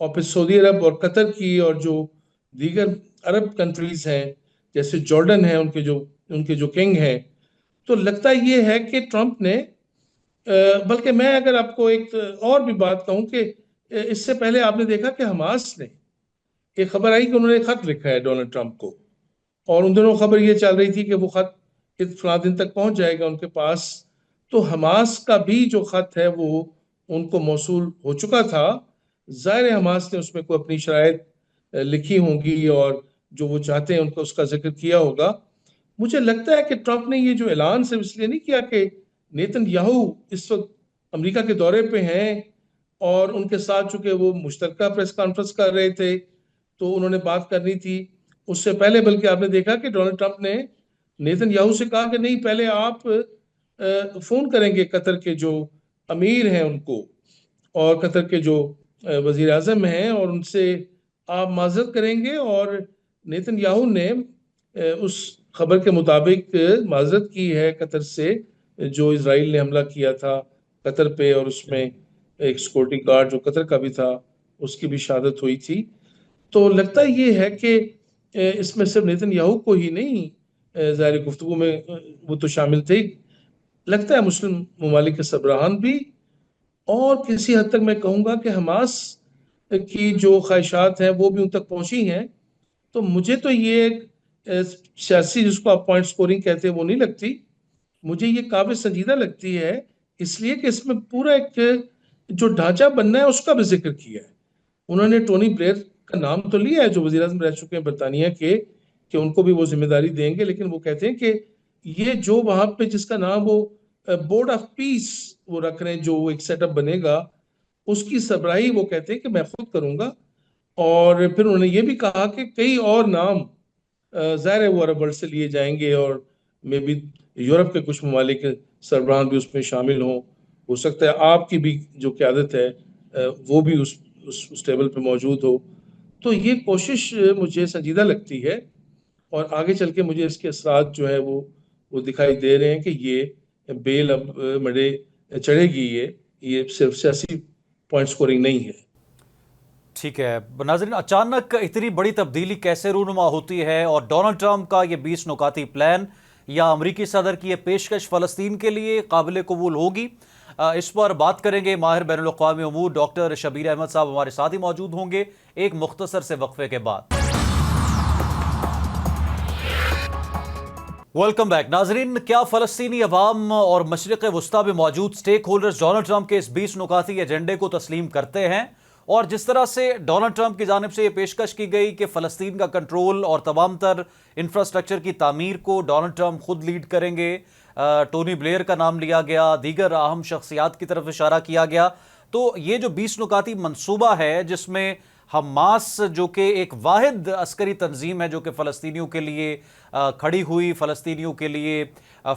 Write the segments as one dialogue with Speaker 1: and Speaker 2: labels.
Speaker 1: اور پھر سعودی عرب اور قطر کی اور جو دیگر عرب کنٹریز ہیں جیسے جارڈن ہیں ان کے جو کنگ ہیں. تو لگتا یہ ہے کہ ٹرمپ نے بلکہ میں اگر آپ کو ایک اور بھی بات کہوں کہ اس سے پہلے آپ نے دیکھا کہ حماس نے ایک خبر آئی کہ انہوں نے خط لکھا ہے ڈونلڈ ٹرمپ کو، اور ان دنوں خبر یہ چل رہی تھی کہ وہ خط فلاں دن تک پہنچ جائے گا ان کے پاس. تو حماس کا بھی جو خط ہے وہ ان کو موصول ہو چکا تھا. ظاہر حماس نے اس میں کوئی اپنی شرائط لکھی ہوں گی اور جو وہ چاہتے ہیں ان کو اس کا ذکر کیا ہوگا. مجھے لگتا ہے کہ ٹرمپ نے یہ جو اعلان صرف اس لیے نہیں کیا کہ نیتن یاہو اس وقت امریکہ کے دورے پہ ہیں اور ان کے ساتھ چونکہ وہ مشترکہ پریس کانفرنس کر رہے تھے تو انہوں نے بات کرنی تھی اس سے پہلے، بلکہ آپ نے دیکھا کہ ڈونلڈ ٹرمپ نے نیتن یاہو سے کہا کہ نہیں، پہلے آپ فون کریں گے قطر کے جو امیر ہیں ان کو اور قطر کے جو وزیر اعظم ہیں، اور ان سے آپ معذرت کریں گے. اور نیتن یاہو نے اس خبر کے مطابق معذرت کی ہے قطر سے، جو اسرائیل نے حملہ کیا تھا قطر پہ، اور اس میں ایک سیکورٹی گارڈ جو قطر کا بھی تھا اس کی بھی شہادت ہوئی تھی. تو لگتا یہ ہے کہ اس میں صرف نیتن یاہو کو ہی نہیں، ظاہر گفتگو میں وہ تو شامل تھے، لگتا ہے مسلم ممالک کے سربراہان بھی، اور کسی حد تک میں کہوں گا کہ حماس کی جو خواہشات ہیں وہ بھی ان تک پہنچی ہیں. تو مجھے تو یہ سیاسی جس کو آپ پوائنٹ سکورنگ کہتے ہیں وہ نہیں لگتی، مجھے یہ قابل سنجیدہ لگتی ہے، اس لیے کہ اس میں پورا ایک جو ڈھانچہ بننا ہے اس کا بھی ذکر کیا ہے. انہوں نے ٹونی بلیئر کا نام تو لیا ہے جو وزیر اعظم رہ چکے ہیں برطانیہ کے، کہ ان کو بھی وہ ذمہ داری دیں گے، لیکن وہ کہتے ہیں کہ یہ جو وہاں پہ جس کا نام وہ بورڈ آف پیس وہ رکھ رہے ہیں، جو ایک سیٹ اپ بنے گا، اس کی سربراہی وہ کہتے ہیں کہ میں خود کروں گا. اور پھر انہوں نے یہ بھی کہا کہ کئی اور نام ظاہر ہے وہ عرب ورلڈ سے لیے جائیں گے، اور میں بھی یورپ کے کچھ ممالک کے سربراہان بھی اس میں شامل ہوں. ہو سکتا ہے آپ کی بھی جو قیادت ہے وہ بھی اس ٹیبل پہ موجود ہو. تو یہ کوشش مجھے سنجیدہ لگتی ہے، اور آگے چل کے مجھے اس کے اثرات جو ہے وہ دکھائی دے رہے ہیں کہ یہ بیل اب مڑے چڑھے گی. یہ صرف سیاسی پوائنٹ سکورنگ نہیں ہے.
Speaker 2: ٹھیک ہے ناظرین، اچانک اتنی بڑی تبدیلی کیسے رونما ہوتی ہے، اور ڈونلڈ ٹرمپ کا یہ 20 نکاتی پلان یا امریکی صدر کی یہ پیشکش فلسطین کے لیے قابل قبول ہوگی؟ اس پر بات کریں گے. ماہر بین الاقوامی امور ڈاکٹر شبیر احمد صاحب ہمارے ساتھ ہی موجود ہوں گے ایک مختصر سے وقفے کے بعد. ویلکم بیک ناظرین. کیا فلسطینی عوام اور مشرق وسطی میں موجود سٹیک ہولڈرز ڈونلڈ ٹرمپ کے اس 20 نکاتی ایجنڈے کو تسلیم کرتے ہیں؟ اور جس طرح سے ڈونلڈ ٹرمپ کی جانب سے یہ پیشکش کی گئی کہ فلسطین کا کنٹرول اور تمام تر انفراسٹرکچر کی تعمیر کو ڈونلڈ ٹرمپ خود لیڈ کریں گے، ٹونی بلیئر کا نام لیا گیا، دیگر اہم شخصیات کی طرف اشارہ کیا گیا. تو یہ جو 20 نکاتی منصوبہ ہے جس میں حماس جو کہ ایک واحد عسکری تنظیم ہے جو کہ فلسطینیوں کے لیے کھڑی ہوئی، فلسطینیوں کے لیے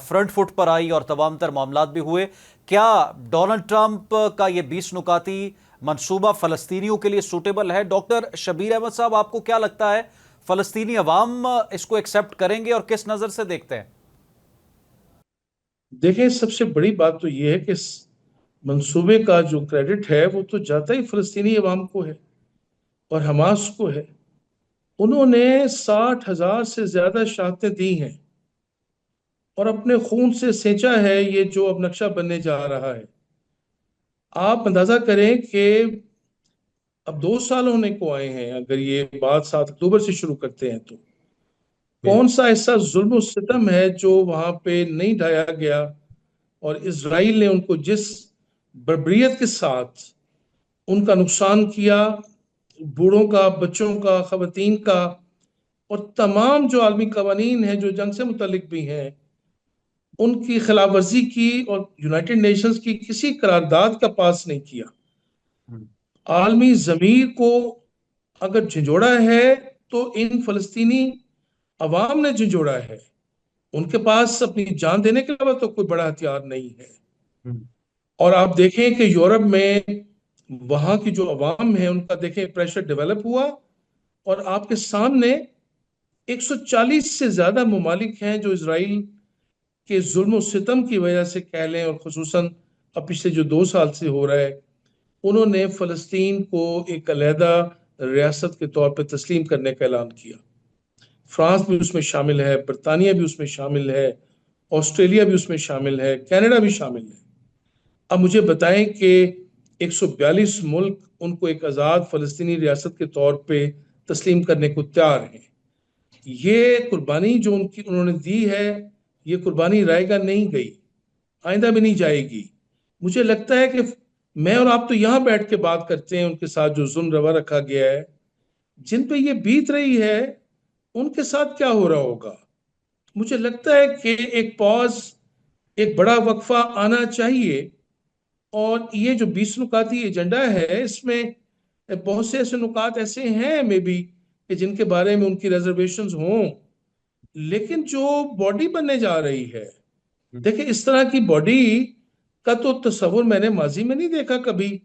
Speaker 2: فرنٹ فٹ پر آئی اور تمام تر معاملات بھی ہوئے، کیا ڈونلڈ ٹرمپ کا یہ 20 نکاتی منصوبہ فلسطینیوں کے لیے سوٹیبل ہے؟ ڈاکٹر شبیر احمد صاحب، آپ کو کیا لگتا ہے فلسطینی عوام اس کو ایکسیپٹ کریں گے اور کس نظر سے دیکھتے ہیں؟
Speaker 1: دیکھیں، سب سے بڑی بات تو یہ ہے کہ اس منصوبے کا جو کریڈٹ ہے وہ تو جاتا ہی فلسطینی عوام کو ہے اور حماس کو ہے. انہوں نے 60,000 سے زیادہ شہادتیں دی ہیں اور اپنے خون سے سینچا ہے یہ جو اب نقشہ بننے جا رہا ہے. آپ اندازہ کریں کہ اب 2 سال ہونے کو آئے ہیں، اگر یہ بات 7 اکتوبر سے شروع کرتے ہیں تو کون سا ایسا ظلم و ستم ہے جو وہاں پہ نہیں ڈھایا گیا، اور اسرائیل نے ان کو جس بربریت کے ساتھ ان کا نقصان کیا، بوڑھوں کا، بچوں کا، خواتین کا، اور تمام جو عالمی قوانین ہیں جو جنگ سے متعلق بھی ہیں ان کی خلاف ورزی کی، اور یونائٹڈ نیشنز کی کسی قرارداد کا پاس نہیں کیا. عالمی ضمیر کو اگر جھنجھوڑا ہے تو ان فلسطینی عوام نے جھنجھوڑا ہے. ان کے پاس اپنی جان دینے کے علاوہ تو کوئی بڑا ہتھیار نہیں ہے. اور آپ دیکھیں کہ یورپ میں وہاں کی جو عوام ہے ان کا دیکھیں پریشر ڈیولپ ہوا، اور آپ کے سامنے 140 سے زیادہ ممالک ہیں جو اسرائیل کے ظلم و ستم کی وجہ سے کہہ لیں، اور خصوصاً اب پچھلے جو 2 سال سے ہو رہا ہے انہوں نے فلسطین کو ایک علیحدہ ریاست کے طور پہ تسلیم کرنے کا اعلان کیا۔ فرانس بھی اس میں شامل ہے، برطانیہ بھی اس میں شامل ہے، آسٹریلیا بھی اس میں شامل ہے، کینیڈا بھی شامل ہے۔ اب مجھے بتائیں کہ 142 ملک ان کو ایک آزاد فلسطینی ریاست کے طور پہ تسلیم کرنے کو تیار ہیں۔ یہ قربانی جو انہوں نے دی ہے، یہ قربانی رائے گا نہیں گئی، آئندہ بھی نہیں جائے گی۔ مجھے لگتا ہے کہ میں اور آپ تو یہاں بیٹھ کے بات کرتے ہیں، ان کے ساتھ جو ظلم روا رکھا گیا ہے، جن پہ یہ بیت رہی ہے ان کے ساتھ کیا ہو رہا ہوگا۔ مجھے لگتا ہے کہ ایک پاز، ایک بڑا وقفہ آنا چاہیے، اور یہ جو 20 نکاتی ایجنڈا ہے، اس میں بہت سے ایسے نکات ایسے ہیں مے بی کہ جن کے بارے میں ان کی ریزرویشنز ہوں، لیکن جو باڈی بننے جا رہی ہے، دیکھیں اس طرح کی باڈی کا تو تصور میں نے ماضی میں نہیں دیکھا کبھی۔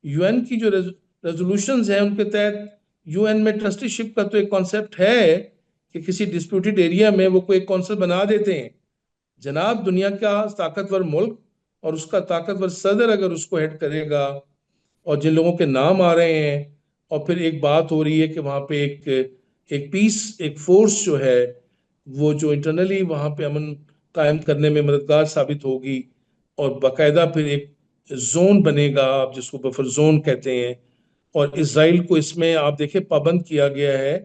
Speaker 1: یو این کی جو ریزولوشنز ہیں ان کے تحت یو این میں ٹرسٹی شپ کا تو ایک کانسیپٹ ہے کہ کسی ڈسپیوٹیڈ ایریا میں وہ کوئی کونسل بنا دیتے ہیں۔ جناب دنیا کا طاقتور ملک اور اس کا طاقتور صدر اگر اس کو ہیڈ کرے گا، اور جن لوگوں کے نام آ رہے ہیں، اور پھر ایک بات ہو رہی ہے کہ وہاں پہ ایک پیس، ایک فورس جو ہے وہ جو انٹرنلی وہاں پہ امن قائم کرنے میں مددگار ثابت ہوگی، اور باقاعدہ پھر ایک زون بنے گا، آپ جس کو بفر زون کہتے ہیں، اور اسرائیل کو اس میں آپ دیکھیں پابند کیا گیا ہے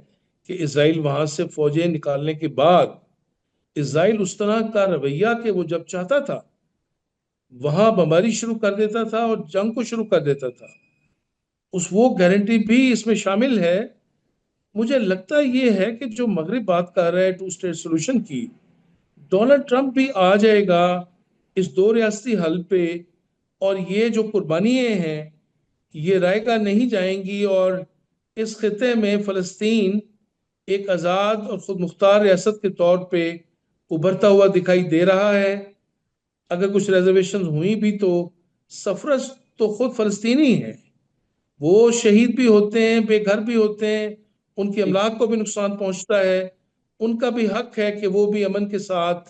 Speaker 1: کہ اسرائیل وہاں سے فوجیں نکالنے کے بعد اسرائیل اس طرح کا رویہ کہ وہ جب چاہتا تھا وہاں بمباری شروع کر دیتا تھا اور جنگ کو شروع کر دیتا تھا، وہ گارنٹی بھی اس میں شامل ہے۔ مجھے لگتا یہ ہے کہ جو مغرب بات کر رہا ہے 2 اسٹیٹ سولوشن کی، ڈونلڈ ٹرمپ بھی آ جائے گا اس 2 ریاستی حل پہ، اور یہ جو قربانیاں ہیں یہ رائے گاہ نہیں جائیں گی، اور اس خطے میں فلسطین ایک آزاد اور خود مختار ریاست کے طور پہ ابھرتا ہوا دکھائی دے رہا ہے۔ اگر کچھ ریزرویشن ہوئی بھی تو سفرس تو خود فلسطینی ہیں، وہ شہید بھی ہوتے ہیں، بے گھر بھی ہوتے ہیں، ان کی املاک کو بھی نقصان پہنچتا ہے، ان کا بھی حق ہے کہ وہ بھی امن کے ساتھ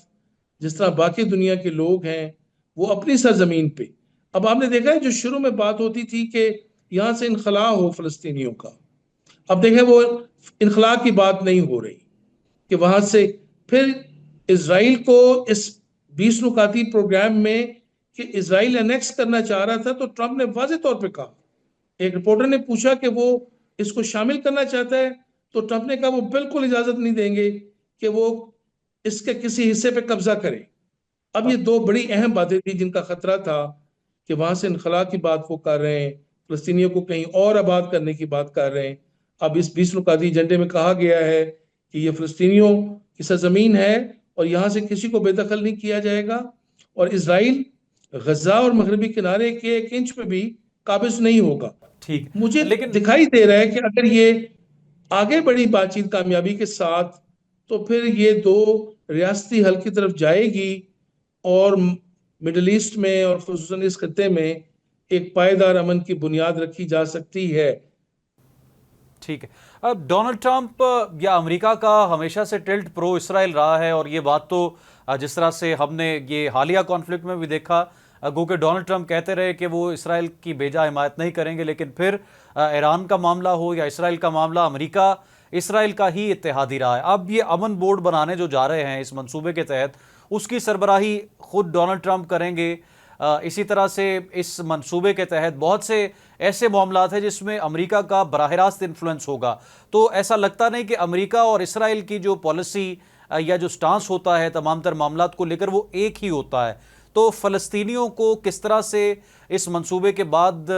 Speaker 1: جس طرح باقی دنیا کے لوگ ہیں وہ اپنی سرزمین پہ۔ اب آپ نے دیکھا ہے جو شروع میں بات ہوتی تھی کہ یہاں سے انخلا ہو فلسطینیوں کا، اب دیکھیں وہ انخلا کی بات نہیں ہو رہی کہ وہاں سے پھر اسرائیل کو اس 20 نکاتی پروگرام میں کہ اسرائیل انیکس کرنا چاہ رہا تھا، تو ٹرمپ نے واضح طور پہ کہا، ایک رپورٹر نے پوچھا کہ وہ اس کو شامل کرنا چاہتا ہے، تو ٹرمپ نے کہا وہ بالکل اجازت نہیں دیں گے کہ وہ اس کے کسی حصے پہ قبضہ کرے۔ اب یہ 2 بڑی اہم باتیں تھیں جن کا خطرہ تھا کہ وہاں سے انخلا کی بات وہ کر رہے ہیں، فلسطینیوں کو کہیں اور آباد کرنے کی بات کر رہے ہیں۔ اب اس 20 نکاتی ایجنڈے میں کہا گیا ہے کہ یہ فلسطینیوں کی سرزمین ہے اور یہاں سے کسی کو بے دخل نہیں کیا جائے گا، اور اسرائیل غزہ اور مغربی کنارے کے 1 انچ پہ بھی قابض نہیں ہوگا۔
Speaker 2: ٹھیک،
Speaker 1: مجھے
Speaker 2: لیکن
Speaker 1: دکھائی دے رہا ہے کہ اگر یہ آگے بڑی بات چیت کامیابی کے ساتھ، تو پھر یہ 2 ریاستی حل کی طرف جائے گی، اور مڈل ایسٹ میں اور خصوصاً اس خطے میں ایک پائیدار امن کی بنیاد رکھی جا سکتی ہے۔
Speaker 2: ٹھیک ہے، اب ڈونلڈ ٹرمپ یا امریکہ کا ہمیشہ سے ٹلٹ پرو اسرائیل رہا ہے، اور یہ بات تو جس طرح سے ہم نے یہ حالیہ کانفلکٹ میں بھی دیکھا، گو کہ ڈونلڈ ٹرمپ کہتے رہے کہ وہ اسرائیل کی بیجا حمایت نہیں کریں گے، لیکن پھر ایران کا معاملہ ہو یا اسرائیل کا معاملہ، امریکہ اسرائیل کا ہی اتحادی رہا ہے۔ اب یہ امن بورڈ بنانے جو جا رہے ہیں اس منصوبے کے تحت، اس کی سربراہی خود ڈونلڈ ٹرمپ کریں گے۔ اسی طرح سے اس منصوبے کے تحت بہت سے ایسے معاملات ہیں جس میں امریکہ کا براہ راست انفلوئنس ہوگا، تو ایسا لگتا نہیں کہ امریکہ اور اسرائیل کی جو پالیسی یا جو سٹانس ہوتا ہے تمام تر معاملات کو لے کر وہ ایک ہی ہوتا ہے، تو فلسطینیوں کو کس طرح سے اس منصوبے کے بعد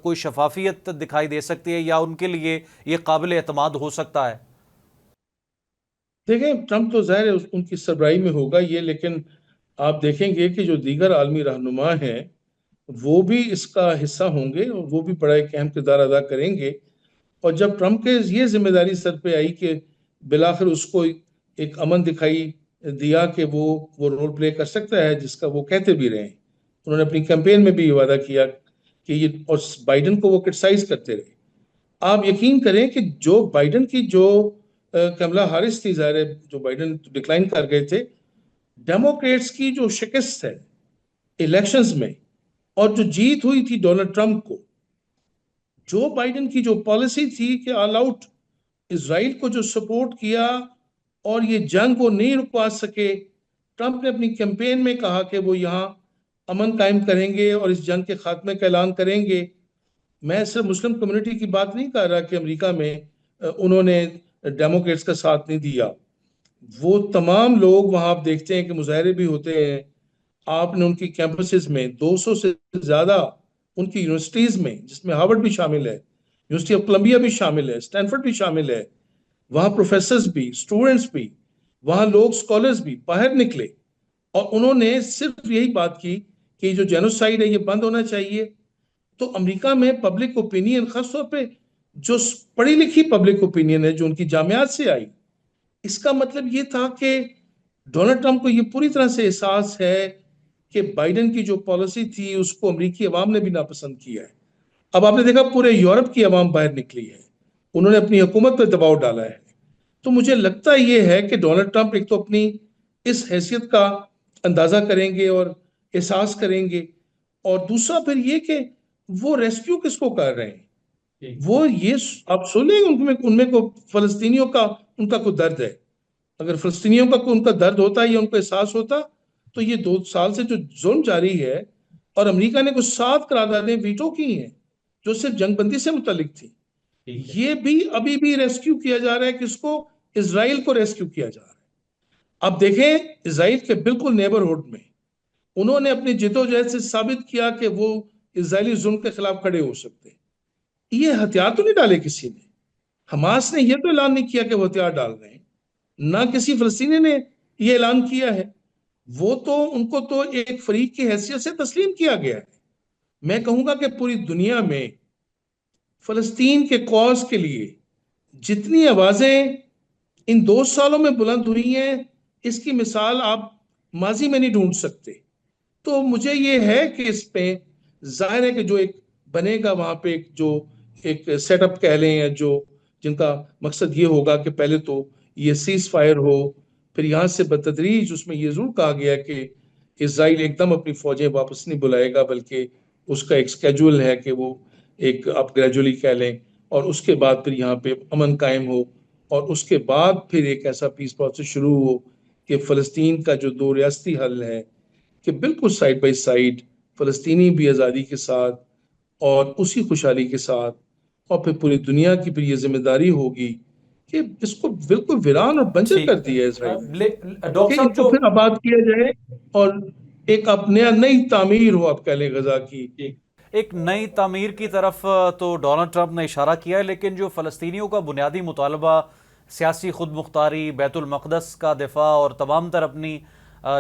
Speaker 2: کوئی شفافیت دکھائی دے سکتی ہے، یا ان کے لیے یہ قابل اعتماد ہو سکتا ہے؟
Speaker 1: دیکھیں ٹرمپ تو ظاہر ہے ان کی سربراہی میں ہوگا یہ، لیکن آپ دیکھیں گے کہ جو دیگر عالمی رہنما ہیں وہ بھی اس کا حصہ ہوں گے، اور وہ بھی بڑا ایک اہم کردار ادا کریں گے۔ اور جب ٹرمپ کے یہ ذمہ داری سر پہ آئی کہ بالآخر اس کو ایک امن دکھائی دیا کہ وہ رول پلے کر سکتا ہے، جس کا وہ کہتے بھی رہے، انہوں نے اپنی کیمپین میں بھی یہ وعدہ کیا کہ یہ، اور بائیڈن کو وہ کرٹیسائز کرتے رہے۔ آپ یقین کریں کہ جو بائیڈن کی جو کملا ہارس تھی، ظاہر ہے جو بائیڈن ڈکلائن کر گئے تھے، ڈیموکریٹس کی جو شکست ہے الیکشنز میں، اور جو جیت ہوئی تھی ڈونلڈ ٹرمپ کو، جو بائیڈن کی جو پالیسی تھی کہ آل آؤٹ اسرائیل کو جو سپورٹ کیا اور یہ جنگ وہ نہیں رکوا سکے، ٹرمپ نے اپنی کیمپین میں کہا کہ وہ یہاں امن قائم کریں گے اور اس جنگ کے خاتمے کا اعلان کریں گے۔ میں صرف مسلم کمیونٹی کی بات نہیں کر رہا کہ امریکہ میں انہوں نے ڈیموکریٹس کا ساتھ نہیں دیا، وہ تمام لوگ وہاں آپ دیکھتے ہیں کہ مظاہرے بھی ہوتے ہیں۔ آپ نے ان کی کیمپسز میں 200 سے زیادہ ان کی یونیورسٹیز میں، جس میں ہارورڈ بھی شامل ہے، یونیورسٹی آف کولمبیا بھی شامل ہے، اسٹینفورڈ بھی شامل ہے، وہاں پروفیسرز بھی، اسٹوڈنٹس بھی، وہاں لوگ اسکالرز بھی باہر نکلے اور انہوں نے صرف یہی بات کی کہ یہ جو جینوسائیڈ ہے یہ بند ہونا چاہیے۔ تو امریکہ میں پبلک اوپینین، خاص طور پہ جو پڑھی لکھی پبلک اوپینین ہے جو ان کی جامعات سے آئی، اس کا مطلب یہ تھا کہ ڈونلڈ ٹرمپ کو یہ پوری طرح سے احساس ہے کہ بائیڈن کی جو پالیسی تھی اس کو امریکی عوام نے بھی ناپسند کیا ہے۔ اب آپ نے دیکھا پورے یورپ کی عوام باہر نکلی ہے، انہوں نے اپنی حکومت پہ دباؤ ڈالا ہے۔ تو مجھے لگتا یہ ہے کہ ڈونلڈ ٹرمپ ایک تو اپنی اس حیثیت کا اندازہ کریں گے اور احساس کریں گے، اور دوسرا پھر یہ کہ وہ ریسکیو کس کو کر رہے ہیں، وہ یہ آپ سنیں ان میں کو فلسطینیوں کا ان کا کوئی درد ہے۔ اگر فلسطینیوں کا ان کا درد ہوتا یا ان کو احساس ہوتا تو یہ 2 سال سے جو ظلم جاری ہے، اور امریکہ نے کچھ 7 قراردادیں ویٹو کی ہیں جو صرف جنگ بندی سے متعلق تھی، یہ بھی ابھی بھی ریسکیو کیا جا رہا ہے کہ اس کو اسرائیل کو ریسکیو کیا جا رہا ہے۔ اب دیکھیں اسرائیل کے بالکل نیبرہڈ میں انہوں نے اپنی جدوجہد سے ثابت کیا کہ وہ اسرائیلی ظلم کے خلاف کھڑے ہو سکتے ہیں۔ یہ ہتھیار تو نہیں ڈالے کسی نے، حماس نے یہ تو اعلان نہیں کیا کہ وہ ہتھیار ڈال رہے ہیں، نہ کسی فلسطینی نے یہ اعلان کیا ہے، وہ تو ان کو تو ایک فریق کی حیثیت سے تسلیم کیا گیا ہے۔ میں کہوں گا کہ پوری دنیا میں فلسطین کے کاز کے لیے جتنی آوازیں ان 2 سالوں میں بلند ہوئی ہیں، اس کی مثال آپ ماضی میں نہیں ڈھونڈ سکتے۔ تو مجھے یہ ہے کہ اس پہ ظاہر ہے کہ جو ایک بنے گا وہاں پہ ایک سیٹ اپ کہہ لیں، یا جو جن کا مقصد یہ ہوگا کہ پہلے تو یہ سیز فائر ہو، پھر یہاں سے بتدریج اس میں یہ ضرور کہا گیا کہ اسرائیل ایک دم اپنی فوجیں واپس نہیں بلائے گا، بلکہ اس کا ایک سکیجول ہے کہ وہ ایک آپ گریجولی کہہ لیں، اور اس کے بعد پھر یہاں پہ امن قائم ہو، اور اس کے بعد پھر ایک ایسا پیس پروسیس شروع ہو کہ فلسطین کا جو 2 ریاستی حل ہے کہ بالکل سائیڈ بائی سائیڈ فلسطینی بھی آزادی کے ساتھ اور اسی خوشحالی کے ساتھ، اور پھر پوری دنیا کی پھر یہ ذمہ داری ہوگی کہ اس کو بالکل ویران اور بنجر کر
Speaker 2: ٹھیک ہے
Speaker 1: دیا ہے اسرائیل نے،
Speaker 2: ڈاکٹر
Speaker 1: کہ
Speaker 2: صاحب
Speaker 1: اس کو
Speaker 2: جو
Speaker 1: پھر آباد کیا جائے اور ایک نئی تعمیر ہو، آپ کہہ لیں غزہ کی۔
Speaker 2: ایک نئی تعمیر کی طرف تو ڈونلڈ ٹرمپ نے اشارہ کیا ہے، لیکن جو فلسطینیوں کا بنیادی مطالبہ سیاسی خود مختاری، بیت المقدس کا دفاع اور تمام تر اپنی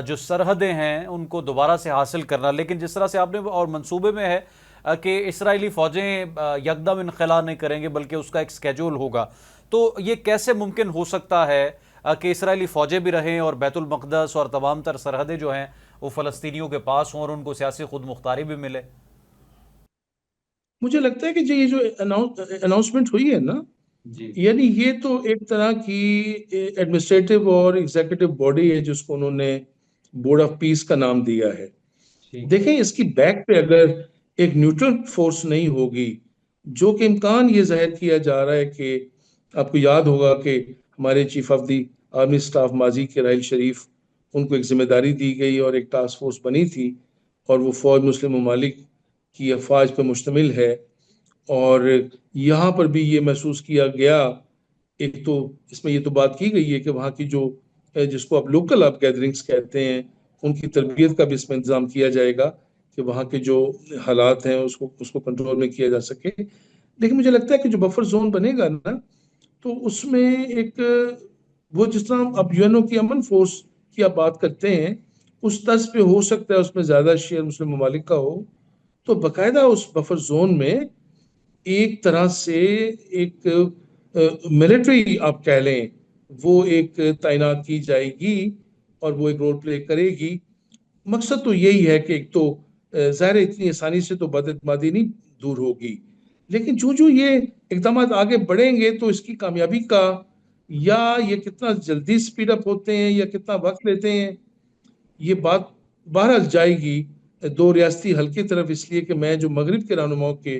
Speaker 2: جو سرحدیں ہیں ان کو دوبارہ سے حاصل کرنا، لیکن جس طرح سے آپ نے اور منصوبے میں ہے کہ اسرائیلی فوجیں یکدم انخلا نہیں کریں گے بلکہ اس کا ایک سکیجول ہوگا، تو یہ کیسے ممکن ہو سکتا ہے کہ اسرائیلی فوجیں بھی رہیں اور بیت المقدس اور تمام تر سرحدیں جو ہیں وہ فلسطینیوں کے پاس ہوں اور ان کو سیاسی خود مختاری بھی ملے؟
Speaker 1: مجھے لگتا ہے کہ یہ جو اناؤنسمنٹ ہوئی ہے نا، یعنی یہ تو ایک طرح کی ایڈمنسٹریٹو اور ایگزیکٹو باڈی ہے جس کو انہوں نے بورڈ آف پیس کا نام دیا ہے۔ دیکھیں اس کی بیک پہ اگر ایک نیوٹرل فورس نہیں ہوگی، جو کہ امکان یہ ظاہر کیا جا رہا ہے کہ آپ کو یاد ہوگا کہ ہمارے chief of the army staff ماضی کے راحیل شریف، ان کو ایک ذمہ داری دی گئی اور ایک ٹاسک فورس بنی تھی، اور وہ فوج مسلم ممالک کی افواج پہ مشتمل ہے، اور یہاں پر بھی یہ محسوس کیا گیا، ایک تو اس میں یہ تو بات کی گئی ہے کہ وہاں کی جو جس کو آپ لوکل آپ گیدرنگز کہتے ہیں ان کی تربیت کا بھی اس میں انتظام کیا جائے گا کہ وہاں کے جو حالات ہیں اس کو کنٹرول میں کیا جا سکے۔ لیکن مجھے لگتا ہے کہ جو بفر زون بنے گا نا، تو اس میں ایک وہ جس طرح اب یو این او کی امن فورس کی آپ بات کرتے ہیں اس طرز پہ ہو سکتا ہے اس میں زیادہ شیئر مسلم ممالک کا ہو، تو باقاعدہ اس بفر زون میں ایک طرح سے ایک ملٹری آپ کہہ لیں وہ ایک تعینات کی جائے گی اور وہ ایک رول پلے کرے گی۔ مقصد تو یہی ہے کہ ایک تو ظاہر اتنی آسانی سے تو بد اعتمادی نہیں دور ہوگی، لیکن جو یہ اقدامات آگے بڑھیں گے تو اس کی کامیابی کا یا یہ کتنا جلدی سپیڈ اپ ہوتے ہیں یا کتنا وقت لیتے ہیں، یہ بات بہرحال جائے گی 2 ریاستی حل کی طرف، اس لیے کہ میں جو مغرب کے رہنماؤں کے